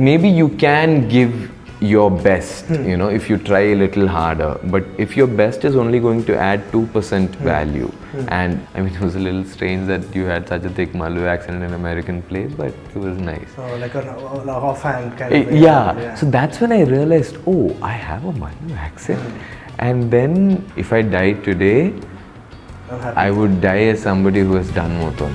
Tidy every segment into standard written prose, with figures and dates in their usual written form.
maybe you can give your best, if you try a little harder. But if your best is only going to add 2% value, and I mean, it was a little strange that you had such a thick Malu accent in an American place, but it was nice. So like an offhand kind of. Yeah. So that's when I realized, oh, I have a Malu accent. And then if I die today, I would die as somebody who has done Moton.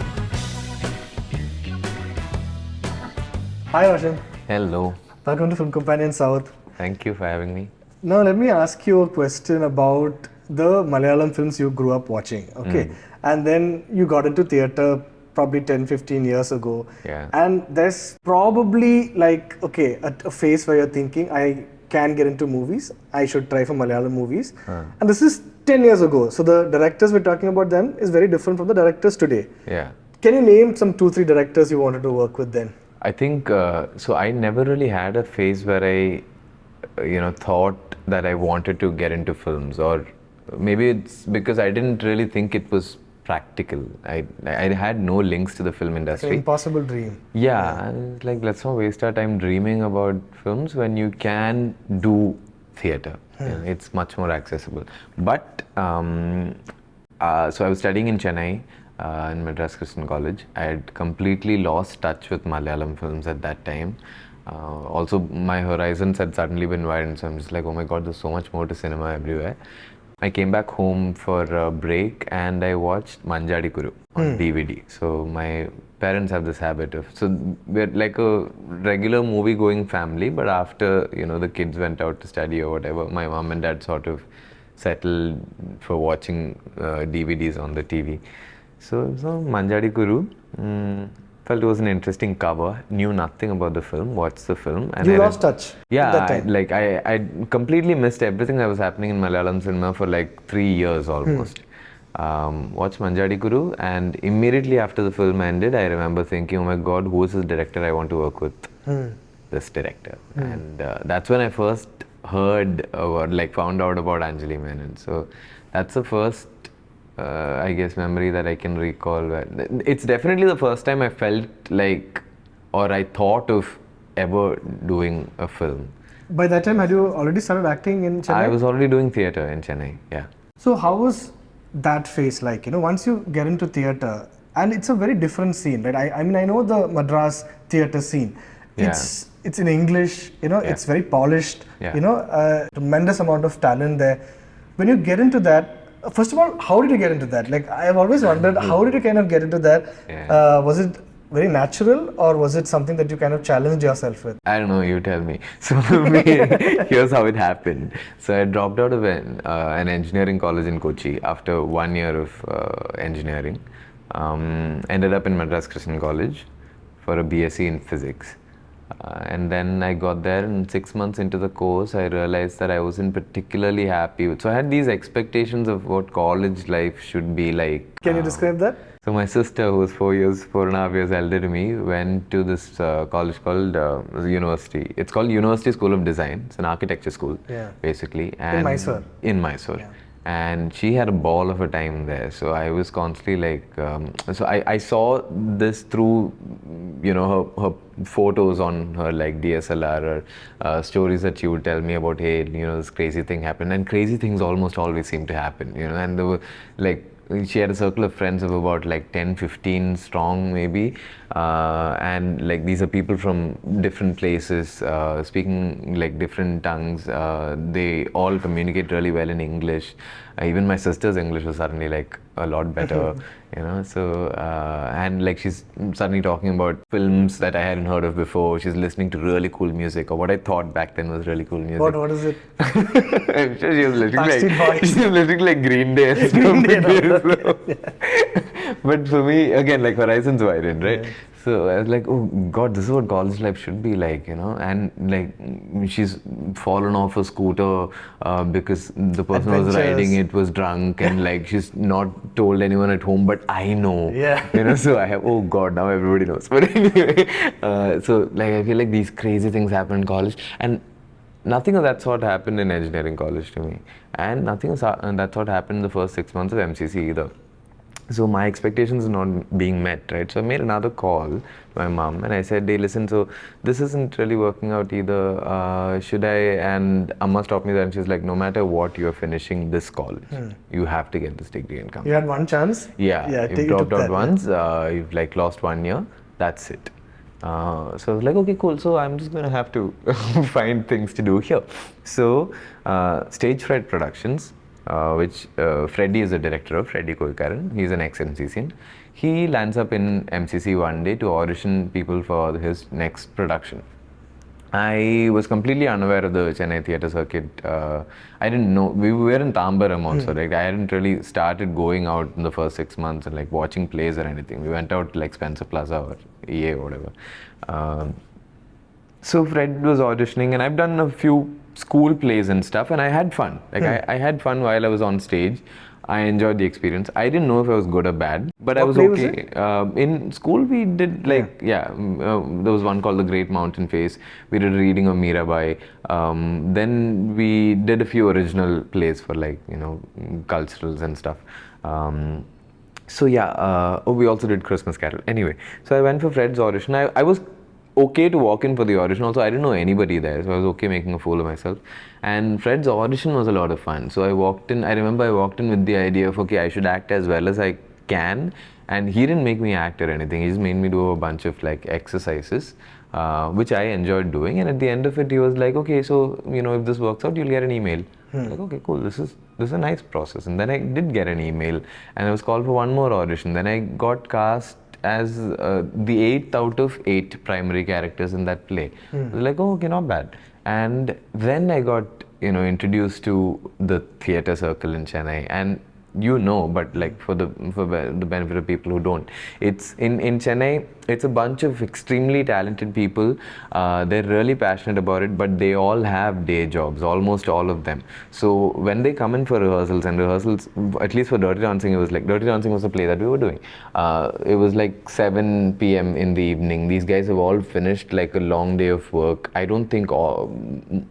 Hi Roshan. Hello. Welcome to Film Companion South. Thank you for having me. Now let me ask you a question about the Malayalam films you grew up watching. Okay. And then you got into theatre probably 10-15 years ago. Yeah. And there's probably like, okay, a phase where you're thinking, I can get into movies. I should try for Malayalam movies. And this is 10 years ago. So the directors we're talking about then is very different from the directors today. Yeah. Can you name some 2-3 directors you wanted to work with then? I think, so I never really had a phase where I, thought that I wanted to get into films, or maybe it's because I didn't really think it was practical. I had no links to the film industry. It's an impossible dream. Yeah, like let's not waste our time dreaming about films when you can do theatre. It's much more accessible. But, so I was studying in Chennai. In Madras Christian College. I had completely lost touch with Malayalam films at that time. Also, my horizons had suddenly been widened, so I'm just like, oh my god, there's so much more to cinema everywhere. I came back home for a break and I watched Manjadi Kuru on DVD. So my parents have this habit of, so we're like a regular movie going family, but after, the kids went out to study or whatever, my mom and dad sort of settled for watching DVDs on the TV. So Manjadi Kuru, felt it was an interesting cover, knew nothing about the film, watched the film. And you lost touch yeah, at that time. I completely missed everything that was happening in Malayalam cinema for like 3 years almost. Watched Manjadi Kuru, and immediately after the film ended, I remember thinking, oh my god, who is this director I want to work with? This director. And that's when I first heard or found out about Anjali Menon. So that's the first I guess memory that I can recall. It's definitely the first time I felt like, or I thought of ever doing a film. By that time, had you already started acting in Chennai? I was already doing theatre in Chennai, yeah. So how was that phase like? Once you get into theatre, and it's a very different scene, right? I mean, I know the Madras theatre scene. It's in English, it's very polished, tremendous amount of talent there. When you get into that, first of all, how did you get into that? Like, I have always wondered, how did you kind of get into that? Was it very natural, or was it something that you kind of challenged yourself with? I don't know, you tell me. So for me, here's how it happened. So I dropped out of an engineering college in Kochi after 1 year of engineering. Ended up in Madras Christian College for a BSc in physics. And then I got there, and 6 months into the course, I realized that I wasn't particularly happy with. So I had these expectations of what college life should be like. Can you describe that? So my sister, who was 4.5 years elder to me, went to this college called university. It's called University School of Design. It's an architecture school, basically. And in Mysore. In Mysore. Yeah. And she had a ball of a time there. So I was constantly like, so I saw this through, her photos on her DSLR, or stories that she would tell me about, hey, this crazy thing happened. And crazy things almost always seem to happen, and there were she had a circle of friends of about 10-15 strong maybe, and these are people from different places, speaking different tongues. They all communicate really well in English. Even my sister's English was suddenly a lot better, so and she's suddenly talking about films that I hadn't heard of before. She's listening to really cool music, or what I thought back then was really cool music. What is it? I'm sure she was listening like Green Day and stuff. But for me, again, horizons widened, right? So I was like, oh god, this is what college life should be like, and she's fallen off a scooter because the person who was riding it was drunk, and she's not told anyone at home, but I know. So I have, oh god, now everybody knows. But anyway, so I feel like these crazy things happen in college, and nothing of that sort happened in engineering college to me, and nothing of that sort happened in the first 6 months of MCC either. So my expectations are not being met, right? So I made another call to my mom and I said, hey, listen, so this isn't really working out either. Should I? And Amma stopped me there and she's like, no matter what, you're finishing this college. You have to get this degree and come. You had one chance? Yeah, you've dropped out once, you've like lost 1 year, that's it. So I was like, okay, cool. So I'm just going to have to find things to do here. So Stage Fright Productions, which Freddie is the director of, Freddie Koikaran. He's an ex-MCC. He lands up in MCC one day to audition people for his next production. I was completely unaware of the Chennai theatre circuit. I didn't know. We were in Tambaram also. Like I hadn't really started going out in the first 6 months and like watching plays or anything. We went out to like Spencer Plaza or EA or whatever. So Fred was auditioning and I've done a few school plays and stuff and I had fun. Like I had fun while I was on stage. I enjoyed the experience. I didn't know if I was good or bad, but I was okay. In school we did like, there was one called The Great Mountain Face. We did a reading of Mirabai. Then we did a few original plays for like, culturals and stuff. We also did Christmas Carol. Anyway, so I went for Fred's audition. I was okay to walk in for the audition. Also, I didn't know anybody there, so I was okay making a fool of myself. And Fred's audition was a lot of fun. So I remember I walked in with the idea of, okay, I should act as well as I can. And he didn't make me act or anything. He just made me do a bunch of like exercises, which I enjoyed doing. And at the end of it, he was like, okay, so, if this works out, you'll get an email. Like, okay, cool, this is a nice process. And then I did get an email and I was called for one more audition. Then I got cast as the 8th out of 8 primary characters in that play. I was like, oh, okay, not bad. And then I got, introduced to the theatre circle in Chennai. And but like for the benefit of people who don't, it's in Chennai, it's a bunch of extremely talented people. They're really passionate about it, but they all have day jobs, almost all of them. So when they come in for rehearsals, at least for Dirty Dancing, it was like, Dirty Dancing was a play that we were doing. It was like 7 p.m. in the evening. These guys have all finished like a long day of work. I don't think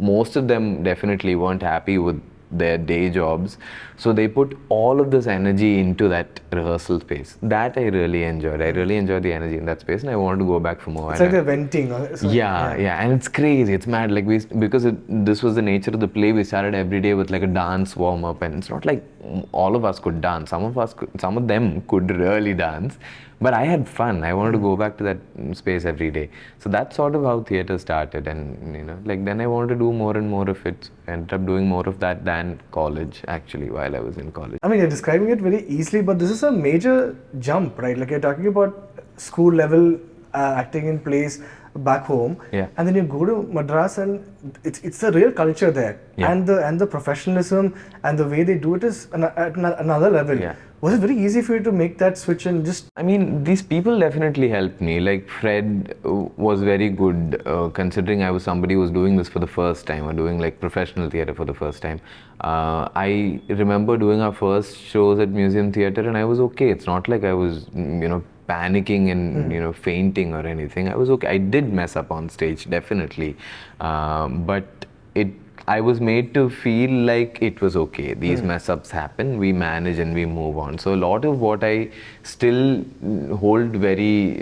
most of them definitely weren't happy with their day jobs, so they put all of this energy into that rehearsal space. That I really enjoyed. I really enjoyed the energy in that space, and I wanted to go back for more. It's like they're venting. And it's crazy. It's mad. Like because this was the nature of the play. We started every day with like a dance warm up, and it's not like all of us could dance. Some of them could really dance. But I had fun. I wanted to go back to that space every day. So that's sort of how theatre started. And, then I wanted to do more and more of it. I ended up doing more of that than college, actually, while I was in college. I mean, you're describing it very easily, but this is a major jump, right? Like you're talking about school level acting in plays back home, and then you go to Madras and it's the real culture there, and the professionalism and the way they do it is at another level. Was it very easy for you to make that switch and just... I mean, these people definitely helped me. Like Fred was very good, considering I was somebody who was doing this for the first time, or doing like professional theatre for the first time. I remember doing our first shows at Museum Theatre and I was okay. It's not like I was, panicking and fainting or anything. I was okay. I did mess up on stage, definitely, but I was made to feel like it was okay. These mess ups happen, we manage and we move on. So a lot of what I still hold very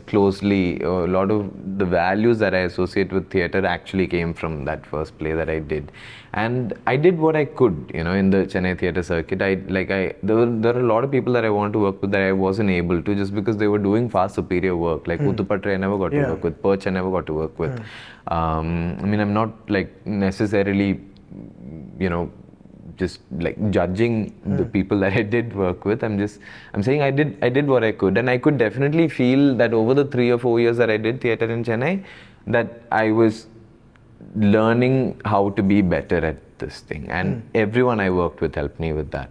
closely, a lot of the values that I associate with theatre actually came from that first play that I did. And I did what I could, in the Chennai theatre circuit. There are a lot of people that I wanted to work with that I wasn't able to, just because they were doing far superior work. Like Uthupatre I never got to work with, Perch I never got to work with. I'm not like necessarily, just like judging the people that I did work with. I'm saying I did what I could, and I could definitely feel that over the 3 or 4 years that I did theatre in Chennai, that I was learning how to be better at this thing, and everyone I worked with helped me with that.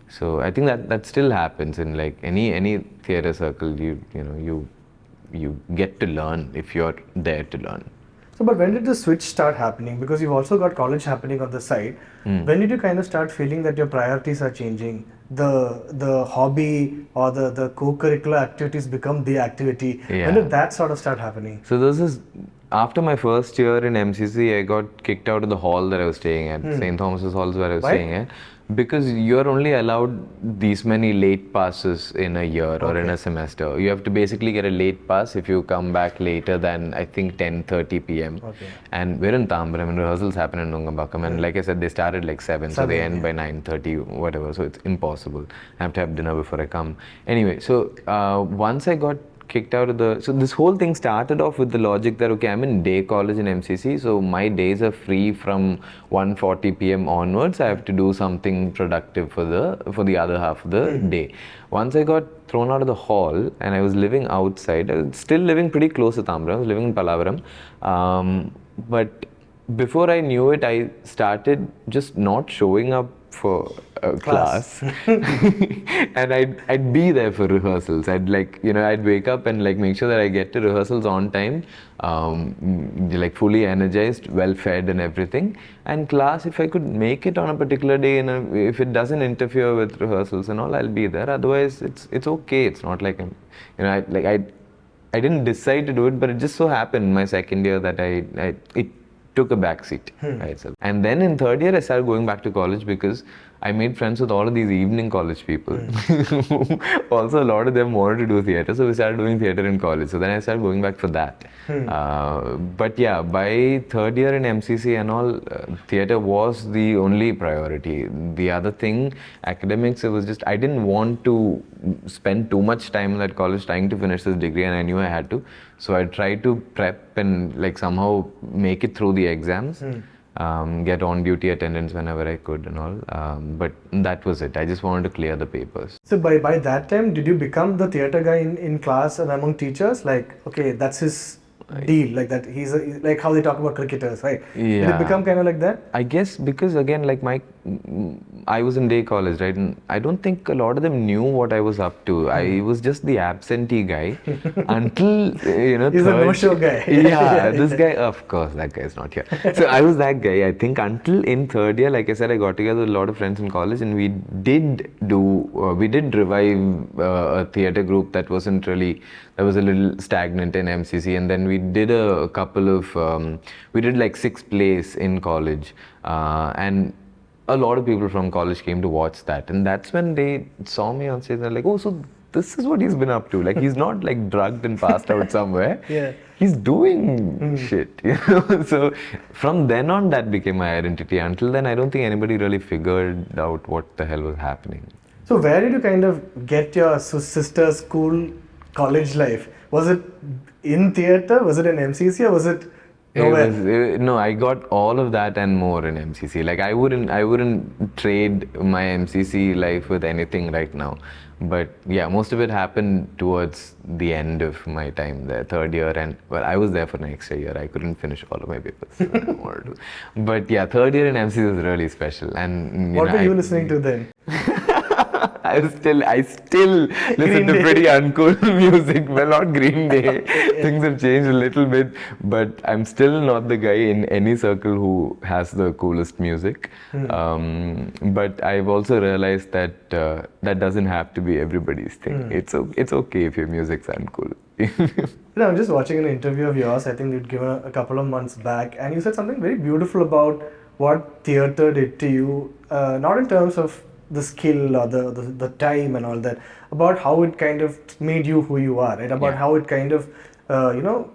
So I think that still happens in like any theatre circle. You get to learn if you're there to learn. So, but when did the switch start happening? Because you've also got college happening on the side. When did you kind of start feeling that your priorities are changing? The hobby or the co-curricular activities become the activity. When did that sort of start happening? So this is after my first year in MCC. I got kicked out of the hall that I was staying at. St. Thomas's Hall is where I was staying at. Because you're only allowed these many late passes in a year or in a semester. You have to basically get a late pass if you come back later than I think 10:30 p.m. And we're in Tambaram and rehearsals happen in Nungambakam. And like I said, they started like 7, so they end by 9:30, whatever. So it's impossible. I have to have dinner before I come. Anyway, so once I got kicked out of so this whole thing started off with the logic that, okay, I'm in day college in MCC, so my days are free from 1:40 p.m. onwards. I have to do something productive for the other half of the day. Once I got thrown out of the hall and I was living outside, I was still living pretty close to Tambaram, I was living in Pallavaram, but before I knew it, I started just not showing up for class. And I'd be there for rehearsals. I'd I'd wake up and make sure that I get to rehearsals on time, fully energized, well fed and everything. And class, if I could make it on a particular day and if it doesn't interfere with rehearsals and all, I'll be there. Otherwise, it's okay. It's not like I didn't decide to do it, but it just so happened my second year that it took a backseat by itself. And then in third year, I started going back to college because I made friends with all of these evening college people. Also, a lot of them wanted to do theatre, so we started doing theatre in college. So then I started going back for that. But yeah, by third year in MCC and all, theatre was the only priority. The other thing, academics, it was just, I didn't want to spend too much time in that college trying to finish this degree, and I knew I had to. So I tried to prep and somehow make it through the exams. Get on duty attendance whenever I could and all. But that was it. I just wanted to clear the papers. So by that time, did you become the theatre guy in class and among teachers? Okay, that's his deal, that he's like how they talk about cricketers, right? Yeah. Did it become kind of like that? I guess because again, I was in day college, right? And I don't think a lot of them knew what I was up to. I was just the absentee guy until, He's a no-show guy. Yeah, this guy, of course, that guy is not here. So I was that guy, I think, until in third year. Like I said, I got together with a lot of friends in college and we did revive a theatre group that was a little stagnant in MCC. And then we did a couple of, we did 6 plays in college. And a lot of people from college came to watch that, and that's when they saw me on stage and they're like, oh, so this is what he's been up to. He's not drugged and passed out somewhere. Yeah. He's doing shit. So from then on, that became my identity. Until then, I don't think anybody really figured out what the hell was happening. So where did you kind of get your sister school college life? Was it in theatre? Was it in MCC, or was it nowhere? No, I got all of that and more in MCC. I wouldn't trade my MCC life with anything right now. But yeah, most of it happened towards the end of my time there, third year, and well, I was there for an extra year. I couldn't finish all of my papers. I wanted to. But yeah, third year in MCC was really special. And what were you listening to then? I still listen to pretty uncool music. Well, not Green Day. Things have changed a little bit, but I'm still not the guy in any circle who has the coolest music. But I've also realized that that doesn't have to be everybody's thing. It's okay if your music's uncool. I'm just watching an interview of yours. I think you'd given a couple of months back, and you said something very beautiful about what theatre did to you, not in terms of the skill or the time and all that, about how it kind of made you who you are, right? About how it kind of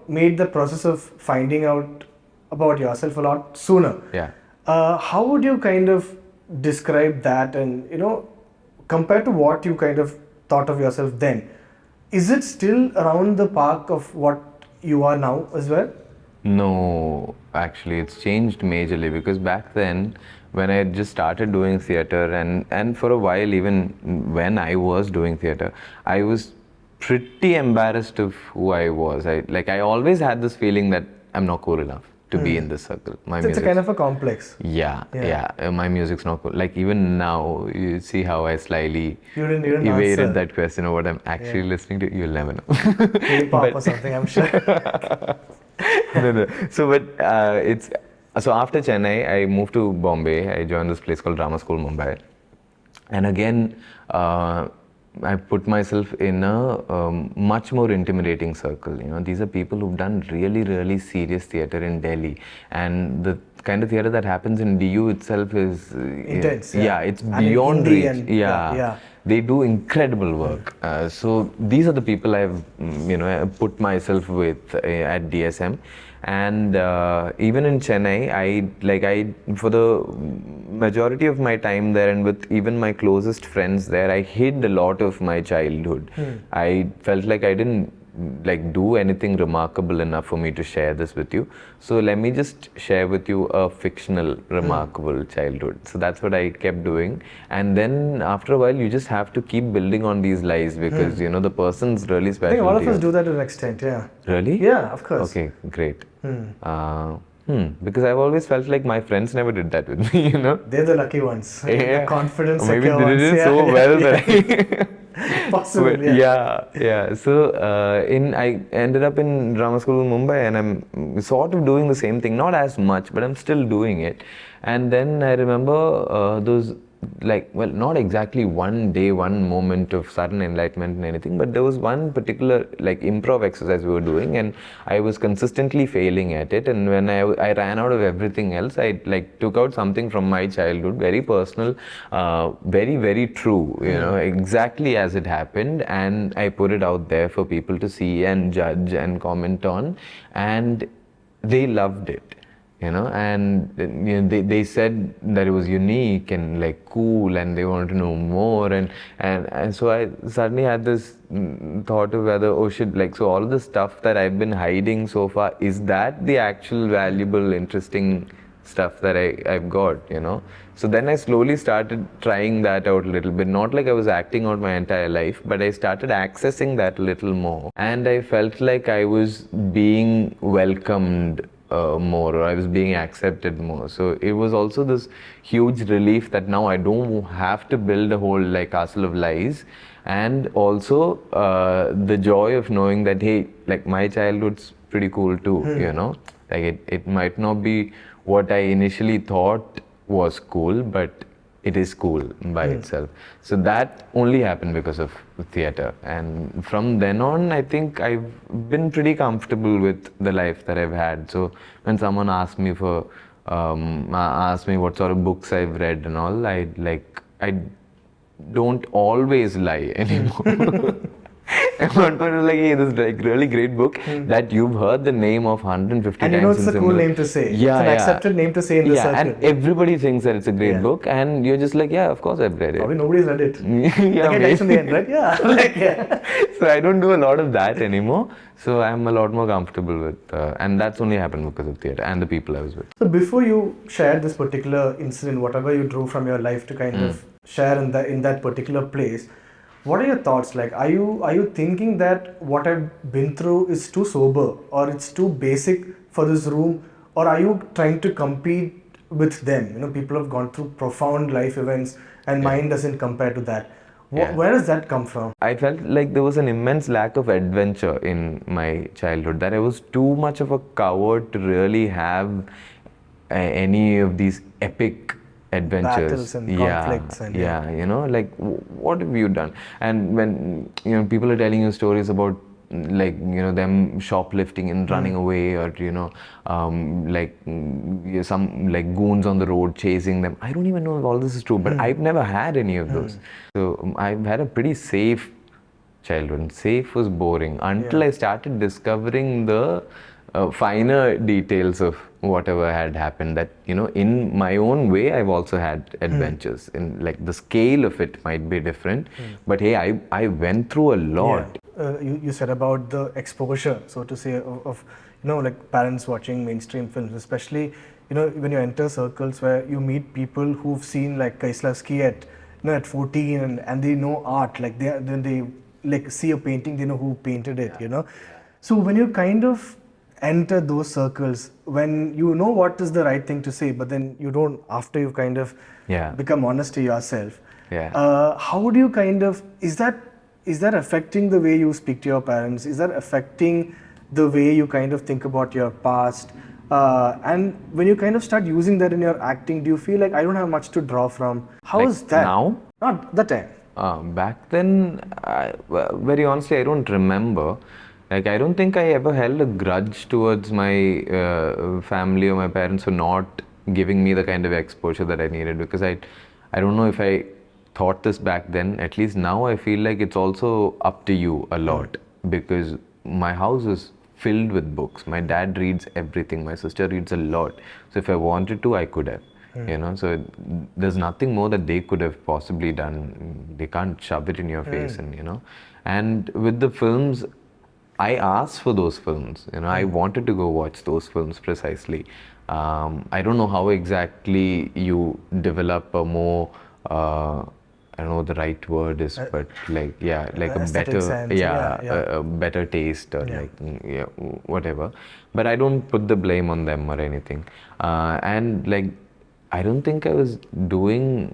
made the process of finding out about yourself a lot sooner. Yeah. How would you kind of describe that, and compared to what you kind of thought of yourself then, is it still around the park of what you are now as well? No, actually it's changed majorly, because back then when I just started doing theatre, and for a while even when I was doing theatre, I was pretty embarrassed of who I was. I always had this feeling that I'm not cool enough to be in this circle. It's a kind of a complex. Yeah. My music's not cool. Even now, you see how I slyly You didn't evaded answer that question of what I'm actually listening to. You'll never know. K-pop or something, I'm sure. No. So after Chennai, I moved to Bombay. I joined this place called Drama School, Mumbai. And again, I put myself in a much more intimidating circle. These are people who've done really, really serious theatre in Delhi. And the kind of theatre that happens in DU itself is intense. Yeah, it's And in beyond Hindi reach. and- Yeah. yeah. They do incredible work. So these are the people I've put myself with at DSM. And even in Chennai, I for the majority of my time there, and with even my closest friends there, I hid a lot of my childhood. I felt like I didn't do anything remarkable enough for me to share this with you. So let me just share with you a fictional, remarkable childhood. So that's what I kept doing. And then after a while, you just have to keep building on these lies because the person's really special. I think all of to us you. do that to an extent, yeah. Really? Yeah, of course. Okay, great. Because I've always felt like my friends never did that with me, They're the lucky ones. Yeah. The confident, Or maybe secure they ones. did it Yeah, so yeah, well yeah. that Possible, yeah. So I ended up in drama school in Mumbai, and I'm sort of doing the same thing, not as much, but I'm still doing it. And then I remember those not exactly one day, one moment of sudden enlightenment and anything, but there was one particular improv exercise we were doing, and I was consistently failing at it. And when I ran out of everything else, I took out something from my childhood, very personal, very, very true, exactly as it happened, and I put it out there for people to see and judge and comment on, and they loved it. And they said that it was unique and cool, and they wanted to know more, and so I suddenly had this thought of whether so all of the stuff that I've been hiding so far, is that the actual valuable, interesting stuff that I've got, So then I slowly started trying that out a little bit, not like I was acting out my entire life, but I started accessing that a little more, and I felt like I was being welcomed more, or I was being accepted more. So it was also this huge relief that now I don't have to build a whole castle of lies, and also the joy of knowing that hey, my childhood's pretty cool too. It might not be what I initially thought was cool, but it is cool by itself. So that only happened because of theatre, and from then on I think I've been pretty comfortable with the life that I've had. So when someone asks me what sort of books I've read and all, I don't always lie anymore. And one point was hey, this is really great book that you've heard the name of 150 And times. it's a cool name to say. Yeah, it's an accepted name to say in the circle. And everybody thinks that it's a great book, and you're just yeah, of course I've read it. Probably nobody's read it. Yeah, I dies in the end, right? Yeah. So I don't do a lot of that anymore. So I'm a lot more comfortable with, and that's only happened because of theatre and the people I was with. So before you shared this particular incident, whatever you drew from your life to kind of share in that particular place, what are your thoughts? Are you thinking that what I've been through is too sober, or it's too basic for this room, or are you trying to compete with them? People have gone through profound life events, and mine doesn't compare to that. Where does that come from? I felt like there was an immense lack of adventure in my childhood, that I was too much of a coward to really have any of these epic adventures, battles and conflicts, and what have you done? And when people are telling you stories about them shoplifting and running away, or some goons on the road chasing them, I don't even know if all this is true, but I've never had any of those. So I've had a pretty safe childhood. Safe was boring until I started discovering the finer details of whatever had happened, that in my own way I've also had adventures, in the scale of it might be different, but hey, I went through a lot. You said about the exposure, so to say, of parents watching mainstream films, especially when you enter circles where you meet people who've seen Kieślowski at 14 and they know art, they see a painting, they know who painted it. So when you kind of enter those circles, when you know what is the right thing to say, but then you don't, after you kind of become honest to yourself, how would you is that affecting the way you speak to your parents? Is that affecting the way you kind of think about your past? And when you kind of start using that in your acting, do you feel I don't have much to draw from? How is that? Now? Not that time. Back then, very honestly, I don't remember. I don't think I ever held a grudge towards my family or my parents for not giving me the kind of exposure that I needed, because I don't know if I thought this back then. At least now I feel like it's also up to you a lot, because my house is filled with books. My dad reads everything. My sister reads a lot. So if I wanted to, I could have. You know, so there's nothing more that they could have possibly done. They can't shove it in your face, and you know. And with the films, I asked for those films. You know, I wanted to go watch those films precisely. I don't know how exactly you develop a more, I don't know what the right word is, but like, yeah, like a better, sense. a better taste, or like, whatever. But I don't put the blame on them or anything. And like, I don't think I was doing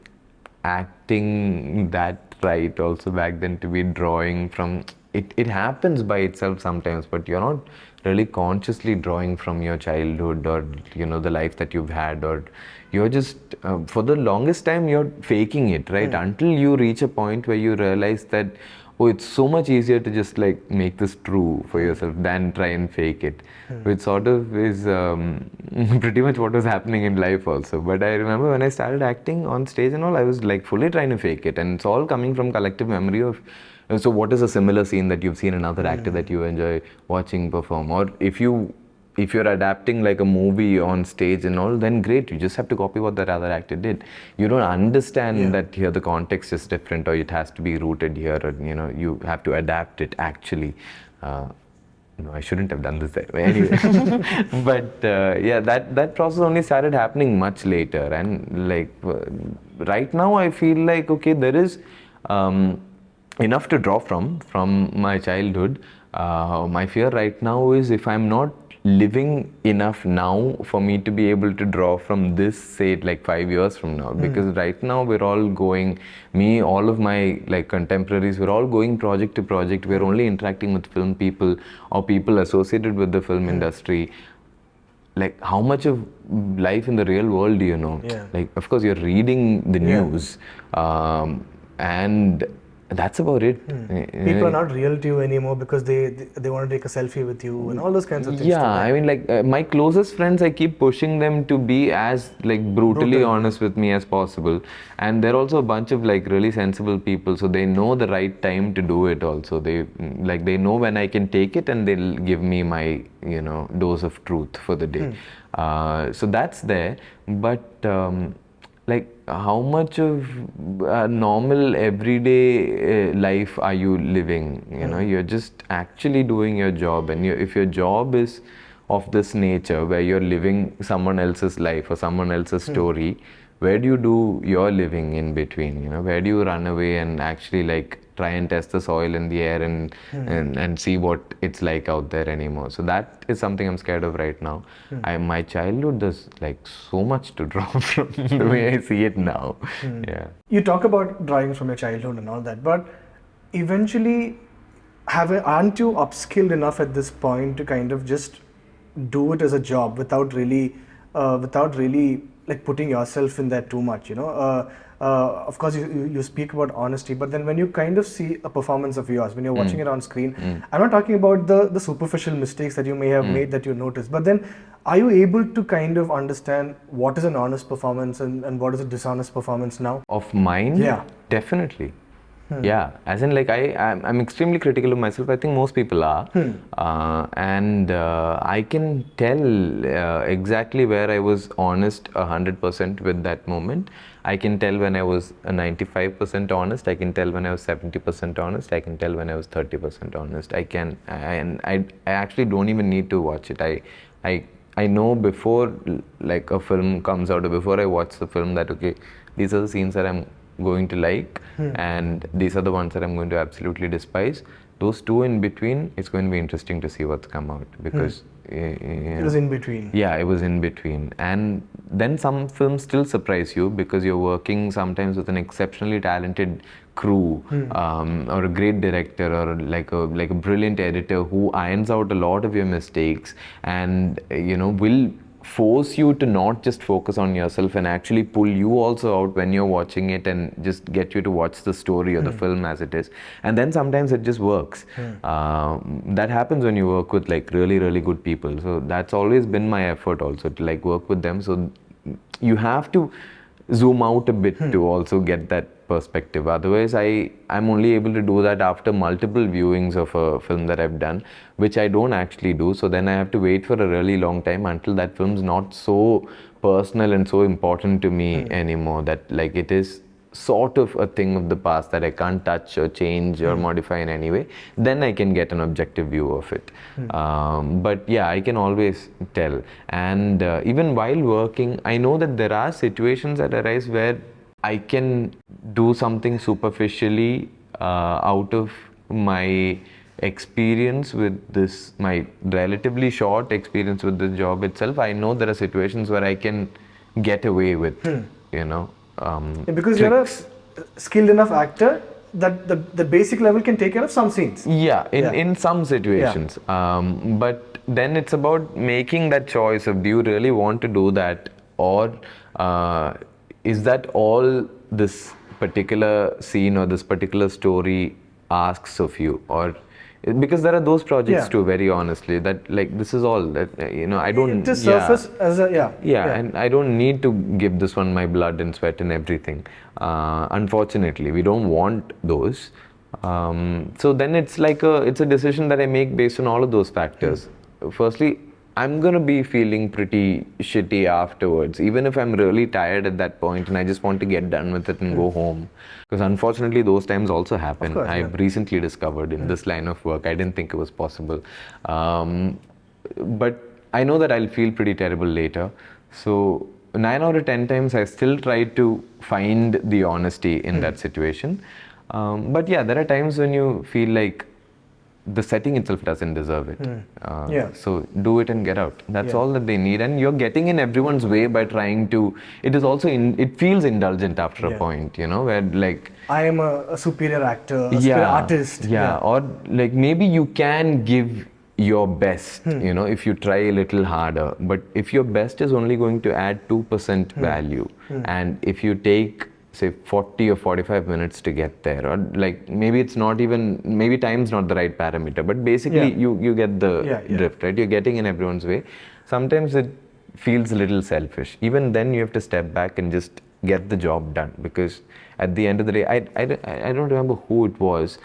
acting that right also back then to be drawing from it. It happens by itself sometimes, but you're not really consciously drawing from your childhood, or you know, the life that you've had, or you're just for the longest time you're faking it, right? Until you reach a point where you realize that, oh, it's so much easier to just like make this true for yourself than try and fake it, which sort of is pretty much what was happening in life also. But I remember when I started acting on stage and all, I was like fully trying to fake it, and it's all coming from collective memory of, so what is a similar scene that you've seen another actor that you enjoy watching perform, or if you're adapting like a movie on stage and all, then great, you just have to copy what that other actor did. You don't understand that here the context is different, or it has to be rooted here, or you know, you have to adapt it actually. No, I shouldn't have done this that way anyway. But yeah, that process only started happening much later, and like right now I feel like, okay, there is enough to draw from my childhood. My fear right now is if I'm not living enough now for me to be able to draw from this, say like 5 years from now, because right now we're all going, me, all of my like contemporaries, we're all going project to project. We're only interacting with film people or people associated with the film industry. Like, how much of life in the real world do you know? Like, of course you're reading the news, and that's about it. People are not real to you anymore because they want to take a selfie with you and all those kinds of things. Yeah, I mean, like my closest friends, I keep pushing them to be as like brutally honest with me as possible, and they're also a bunch of like really sensible people, so they know the right time to do it. Also, they know when I can take it, and they'll give me my, you know, dose of truth for the day. So that's there, but like, how much of normal everyday life are you living? You know, you're just actually doing your job, and if your job is of this nature where you're living someone else's life or someone else's story, where do you do your living in between? You know, where do you run away and actually like try and test the soil and the air and see what it's like out there anymore? So that is something I'm scared of right now. My childhood, there's like so much to draw from the way I see it now. Yeah. You talk about drawing from your childhood and all that, but eventually aren't you upskilled enough at this point to kind of just do it as a job without really like putting yourself in there too much, you know? Of course, you speak about honesty, but then when you kind of see a performance of yours, when you're watching it on screen, I'm not talking about the superficial mistakes that you may have made that you notice, but then are you able to kind of understand what is an honest performance and what is a dishonest performance now? Of mine? Yeah. Definitely. Yeah, as in like I'm extremely critical of myself. I think most people are, and I can tell exactly where I was honest 100% with that moment. I can tell when I was 95% honest. I can tell when I was 70% honest. I can tell when I was 30% honest. I actually don't even need to watch it. I know before like a film comes out, or before I watch the film, that okay, these are the scenes that I'm going to like, and these are the ones that I'm going to absolutely despise. Those two in between, it's going to be interesting to see what's come out, because it was in between. Yeah, it was in between. And then some films still surprise you because you're working sometimes with an exceptionally talented crew, or a great director, or like a brilliant editor who irons out a lot of your mistakes, and you know, will force you to not just focus on yourself and actually pull you also out when you're watching it, and just get you to watch the story or the film as it is. And then sometimes it just works. That happens when you work with like really, really good people. So that's always been my effort also, to like work with them. So you have to zoom out a bit to also get that perspective. Otherwise, I'm only able to do that after multiple viewings of a film that I've done, which I don't actually do. So then I have to wait for a really long time until that film's not so personal and so important to me anymore, that like it is sort of a thing of the past that I can't touch or change or modify in any way. Then I can get an objective view of it. But yeah, I can always tell. And even while working, I know that there are situations that arise where I can do something superficially out of my experience with this, my relatively short experience with this job itself. I know there are situations where I can get away with, you know, because you're a skilled enough actor that the basic level can take care of some scenes. Yeah, in some situations. But then it's about making that choice of, do you really want to do that, or is that all this particular scene or this particular story asks of you? Or because there are those projects too, very honestly, that like this is all that, you know, I don't just surface as a and I don't need to give this one my blood and sweat and everything. Unfortunately, we don't want those. So then it's like it's a decision that I make based on all of those factors. Firstly, I'm gonna be feeling pretty shitty afterwards, even if I'm really tired at that point and I just want to get done with it and go home. Because unfortunately, those times also happen. Course, I've recently discovered in this line of work, I didn't think it was possible. But I know that I'll feel pretty terrible later. So 9 out of 10 times, I still try to find the honesty in that situation. But yeah, there are times when you feel like the setting itself doesn't deserve it. So do it and get out. That's all that they need. And you're getting in everyone's way by trying to, it is also, it feels indulgent after a point, you know, where like, I am a superior actor, a superior artist. Or like maybe you can give your best, you know, if you try a little harder. But if your best is only going to add 2% value, and if you take say 40 or 45 minutes to get there, or like maybe it's not even, maybe time's not the right parameter, but basically you get the drift, right? You're getting in everyone's way. Sometimes it feels a little selfish. Even then you have to step back and just get the job done, because at the end of the day, I don't remember who it was.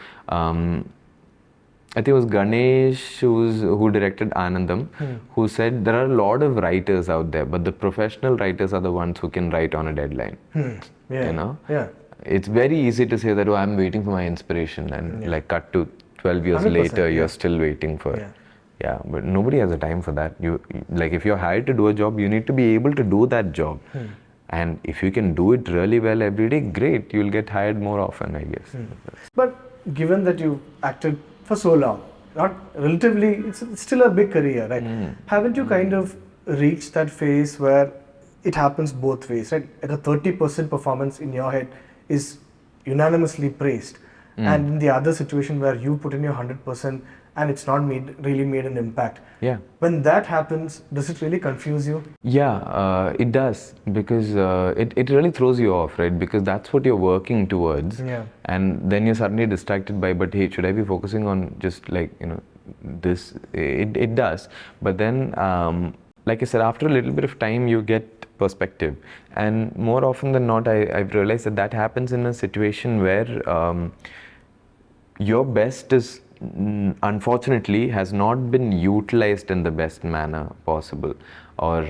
I think it was Ganesh who directed Anandam, who said there are a lot of writers out there, but the professional writers are the ones who can write on a deadline. You know? It's very easy to say that, oh, I'm waiting for my inspiration, and like cut to 12 years later, you're still waiting for it. Yeah, but nobody has a time for that. You like, if you're hired to do a job, you need to be able to do that job. And if you can do it really well every day, great, you'll get hired more often, I guess. But given that you acted for so long, not relatively, it's still a big career, right? Haven't you kind of reached that phase where it happens both ways, right? Like a 30% performance in your head is unanimously praised, and in the other situation where you put in your 100% and it's not really made an impact. When that happens, does it really confuse you? Yeah, it does, because it really throws you off, right? Because that's what you're working towards, and then you're suddenly distracted by, but hey, should I be focusing on just like, you know, this? It does, but then like I said, after a little bit of time, you get perspective, and more often than not, I've realized that happens in a situation where your best is unfortunately has not been utilized in the best manner possible, or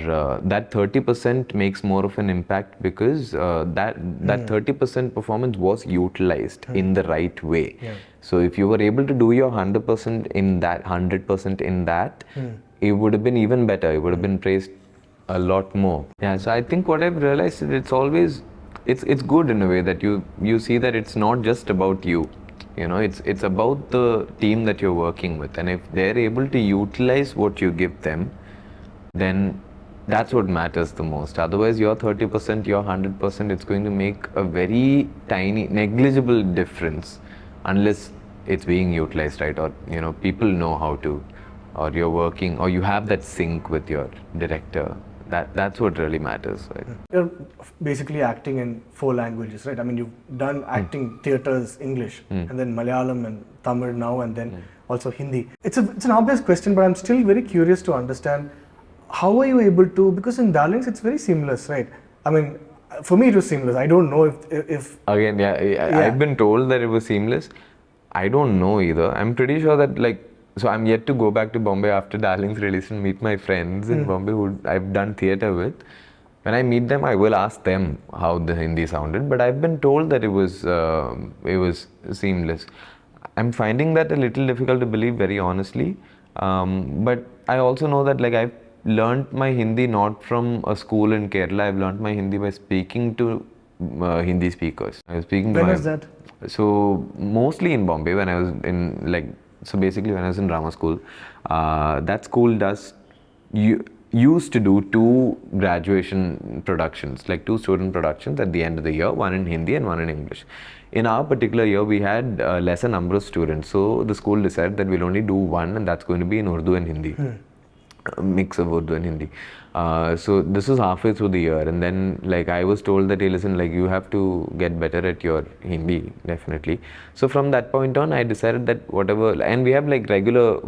that 30% makes more of an impact because that 30% performance was utilized in the right way. So if you were able to do your 100% in that, 100% in that, it would have been even better. It would have been praised a lot more. Yeah, so I think what I've realized is it's always, it's good in a way that you see that it's not just about you. You know, it's about the team that you're working with, and if they're able to utilize what you give them, then that's what matters the most. Otherwise, your 30%, your 100%, it's going to make a very tiny, negligible difference unless it's being utilized right, or you know, people know how to, or you're working, or you have that sync with your director. That's what really matters, right? You're basically acting in 4 languages, right? I mean, you've done acting theatres, English, and then Malayalam and Tamil now, and then also Hindi. It's an obvious question, but I'm still very curious to understand how are you able to, because in Darlings it's very seamless, right? I mean, for me it was seamless. I don't know if Again, I've been told that it was seamless. I don't know either. I'm pretty sure that so I'm yet to go back to Bombay after Darling's release and meet my friends in Bombay who I've done theatre with. When I meet them, I will ask them how the Hindi sounded, but I've been told that it was seamless. I'm finding that a little difficult to believe, very honestly. But I also know that I've learnt my Hindi not from a school in Kerala. I've learnt my Hindi by speaking to Hindi speakers. I was speaking to when was that? So mostly in Bombay when I was in so basically when I was in drama school, that school used to do 2 graduation productions, 2 student productions at the end of the year, one in Hindi and one in English. In our particular year, we had a lesser number of students, so the school decided that we'll only do one, and that's going to be in Urdu and Hindi. A mix of Urdu and Hindi. So this was halfway through the year, and then I was told that, hey, listen, you have to get better at your Hindi, definitely. So from that point on, I decided that whatever, and we have regular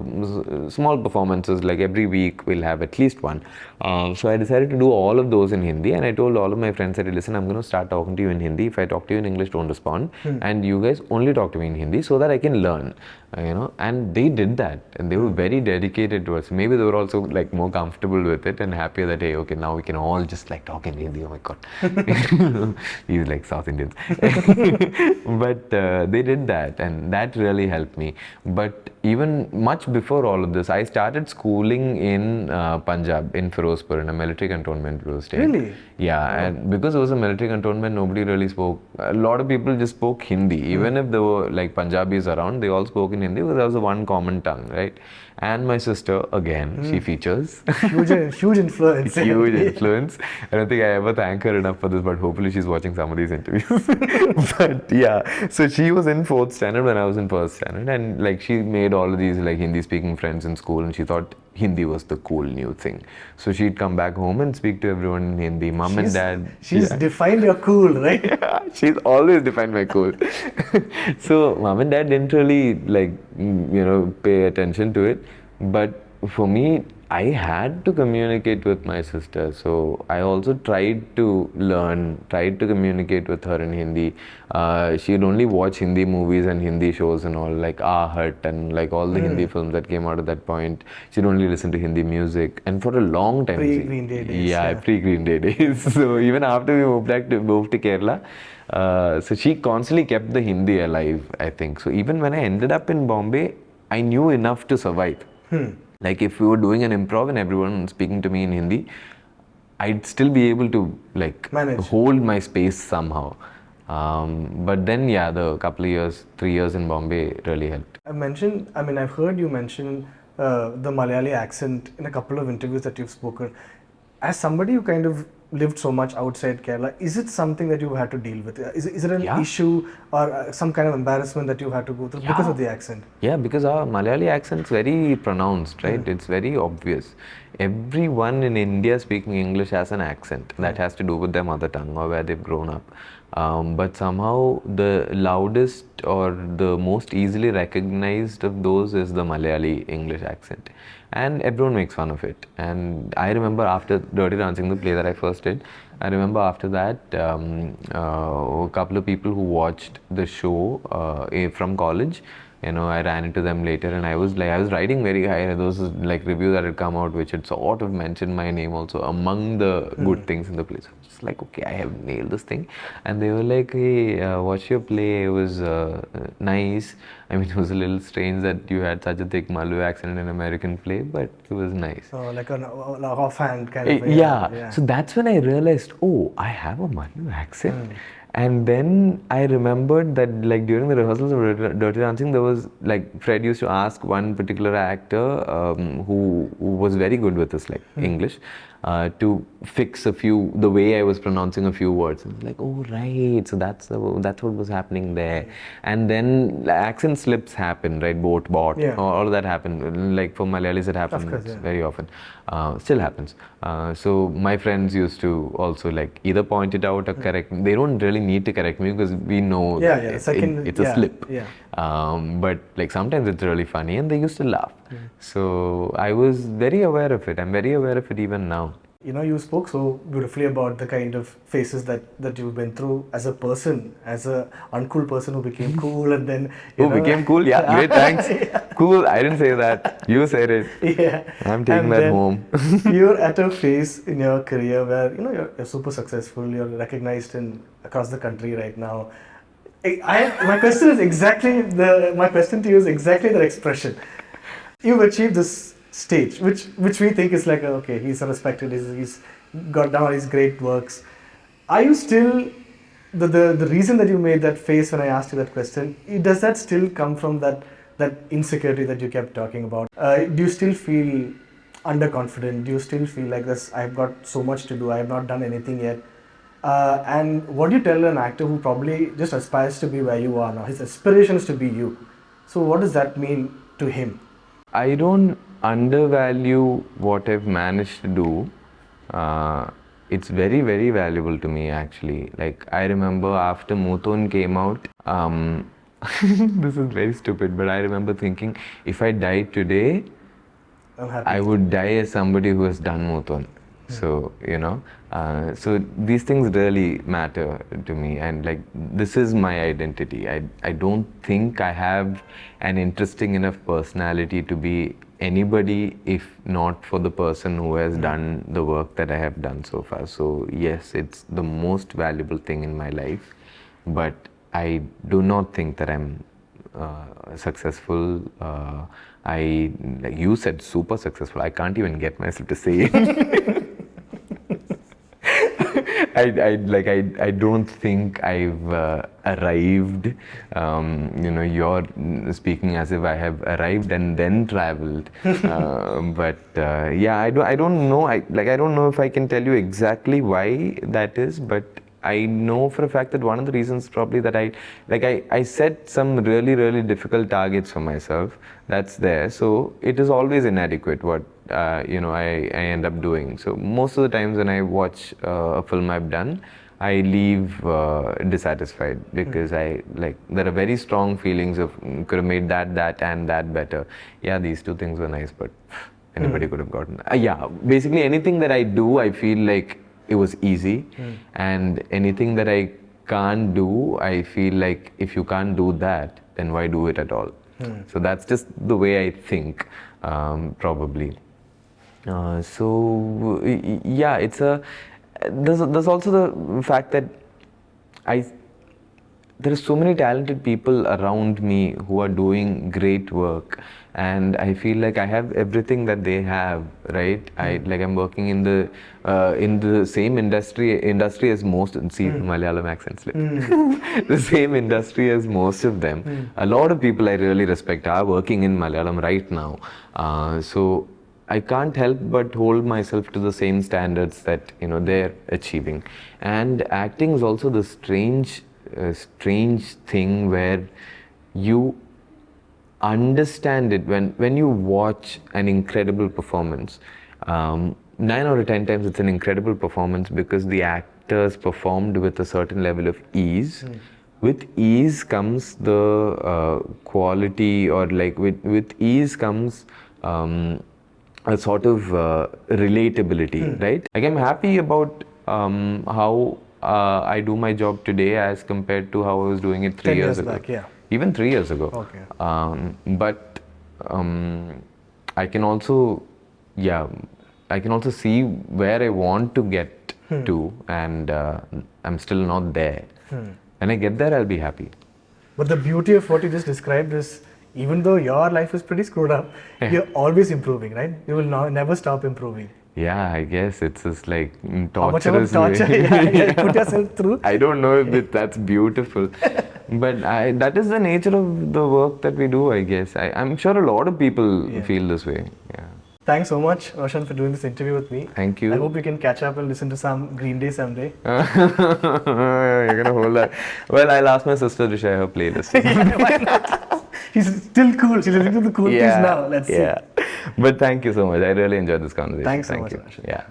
small performances, every week we'll have at least one. So I decided to do all of those in Hindi, and I told all of my friends that, listen, I'm going to start talking to you in Hindi. If I talk to you in English, don't respond, and you guys only talk to me in Hindi so that I can learn. And they did that, and they were very dedicated to us. Maybe they were also more comfortable with it and happier that, hey, okay, now we can all just talk in Hindi. Oh my god, these South Indians. But they did that, and that really helped me. But even much before all of this, I started schooling in Punjab, in Firozpur, in a military cantonment state. Really? Yeah, and because it was a military cantonment, nobody really spoke. A lot of people just spoke Hindi. Even if there were Punjabis around, they all spoke in Hindi because that was the one common tongue, right? And my sister, again, she features. Huge influence. Huge influence. I don't think I ever thank her enough for this, but hopefully she's watching some of these interviews. But yeah, so she was in 4th standard when I was in 1st standard, and she made all of these Hindi speaking friends in school, and she thought Hindi was the cool new thing. So she'd come back home and speak to everyone in Hindi. Mom and dad. She's defined your cool, right? Yeah, she's always defined my cool. So mom and dad didn't really pay attention to it. But for me, I had to communicate with my sister. So I also tried to communicate with her in Hindi. She'd only watch Hindi movies and Hindi shows and all, Aahat and all the Hindi films that came out at that point. She'd only listen to Hindi music. And for a long time. Pre-Green Day days. Yeah, pre-Green Day days. So even after we moved to Kerala, so she constantly kept the Hindi alive, I think. So even when I ended up in Bombay, I knew enough to survive. If we were doing an improv and everyone speaking to me in Hindi, I'd still be able to manage, hold my space somehow. But then the couple of years, 3 years in Bombay really helped. I've heard you mention the Malayali accent in a couple of interviews that you've spoken. As somebody who kind of lived so much outside Kerala, is it something that you had to deal with? Is it an issue or some kind of embarrassment that you had to go through because of the accent? Yeah, because our Malayali accent is very pronounced, right? It's very obvious. Everyone in India speaking English has an accent that has to do with their mother tongue or where they've grown up. But somehow the loudest or the most easily recognized of those is the Malayali English accent. And everyone makes fun of it. And I remember after Dirty Dancing, the play that I first did, I remember after that, a couple of people who watched the show from college, I ran into them later, and I was riding very high. There was review that had come out which had sort of mentioned my name also among the good things in the play. So just okay, I have nailed this thing. And they were like, hey, watch your play. It was nice. I mean, it was a little strange that you had such a thick Malu accent in an American play, but it was nice. Oh, like an offhand kind of. Yeah. So that's when I realized, oh, I have a Malu accent. And then I remembered that during the rehearsals of Dirty Dancing, there was Fred used to ask one particular actor who was very good with this English to fix the way I was pronouncing a few words. And oh right, so that's what was happening there. And then accent slips happen, right? Bot, all of that happened. For Malayalis it happens very often. Still happens. So my friends used to also either point it out or correct me. They don't really need to correct me because we know it's a slip. But like sometimes it's really funny and they used to laugh. So I was very aware of it. I'm very aware of it even now. You know, you spoke so beautifully about the kind of phases that you've been through as a person, as a uncool person who became cool and then... Became cool? Yeah, great, thanks. Yeah. Cool, I didn't say that. You said it. Yeah. I'm taking that home. You're at a phase in your career where, you know, you're super successful, you're recognized across the country right now. My question to you is exactly that expression. You've achieved this stage, which we think is like, okay, he's respected, he's got down his great works. Are you still, the reason that you made that face when I asked you that question, does that still come from that insecurity that you kept talking about? Do you still feel underconfident? Do you still feel like this, I've got so much to do, I have not done anything yet? And what do you tell an actor who probably just aspires to be where you are now? His aspiration is to be you. So what does that mean to him? I don't undervalue what I've managed to do. It's very, very valuable to me actually. Like I remember after Muthon came out, this is very stupid, but I remember thinking if I died today, I would die as somebody who has done Muthon. So, you know, so these things really matter to me, and like this is my identity. I don't think I have an interesting enough personality to be anybody if not for the person who has done the work that I have done so far. So yes, it's the most valuable thing in my life, but I do not think that I'm successsucul. Like you said, super successful. I can't even get myself to say it. I don't think I've arrived. You know, you're speaking as if I have arrived and then traveled. But yeah, I don't know. I don't know if I can tell you exactly why that is, but I know for a fact that one of the reasons probably that I set some really, really difficult targets for myself. That's there. So it is always inadequate what you know, I end up doing. So most of the times when I watch a film I've done, I leave dissatisfied because there are very strong feelings of could have made that and that better. Yeah, these two things were nice, but anybody could have gotten that. Yeah, basically anything that I do, I feel like it was easy, and anything that I can't do, I feel like if you can't do that, then why do it at all? So that's just the way I think, probably. So yeah, it's there's also the fact that there are so many talented people around me who are doing great work, and I feel like I have everything that they have, right? I'm working in the same industry as most. See, Malayalam accent slip. The same industry as most of them. A lot of people I really respect are working in Malayalam right now. So I can't help but hold myself to the same standards that they're achieving. And acting is also the strange thing where you understand it when you watch an incredible performance. 9 out of 10 times it's an incredible performance because the actors performed with a certain level of ease. With ease comes the quality, or with ease comes a sort of relatability, right? I'm happy about how I do my job today as compared to how I was doing it 3 years ago. Back, yeah. Even 3 years ago. Okay. But I can also see where I want to get to, and I'm still not there. When I get there, I'll be happy. But the beauty of what you just described is, even though your life is pretty screwed up, you're always improving, right? You will never stop improving. Yeah, I guess it's just like How much of a torture you put yourself through. I don't know if that's beautiful, but that is the nature of the work that we do, I guess. I'm sure a lot of people feel this way. Yeah. Thanks so much, Roshan, for doing this interview with me. Thank you. I hope we can catch up and listen to some Green Day someday. You're gonna hold that. Well, I'll ask my sister to share her playlist. Why not? She's still cool. She's listening to the cool things now. Let's see. But thank you so much. I really enjoyed this conversation. Thanks so much, Roshan. Yeah.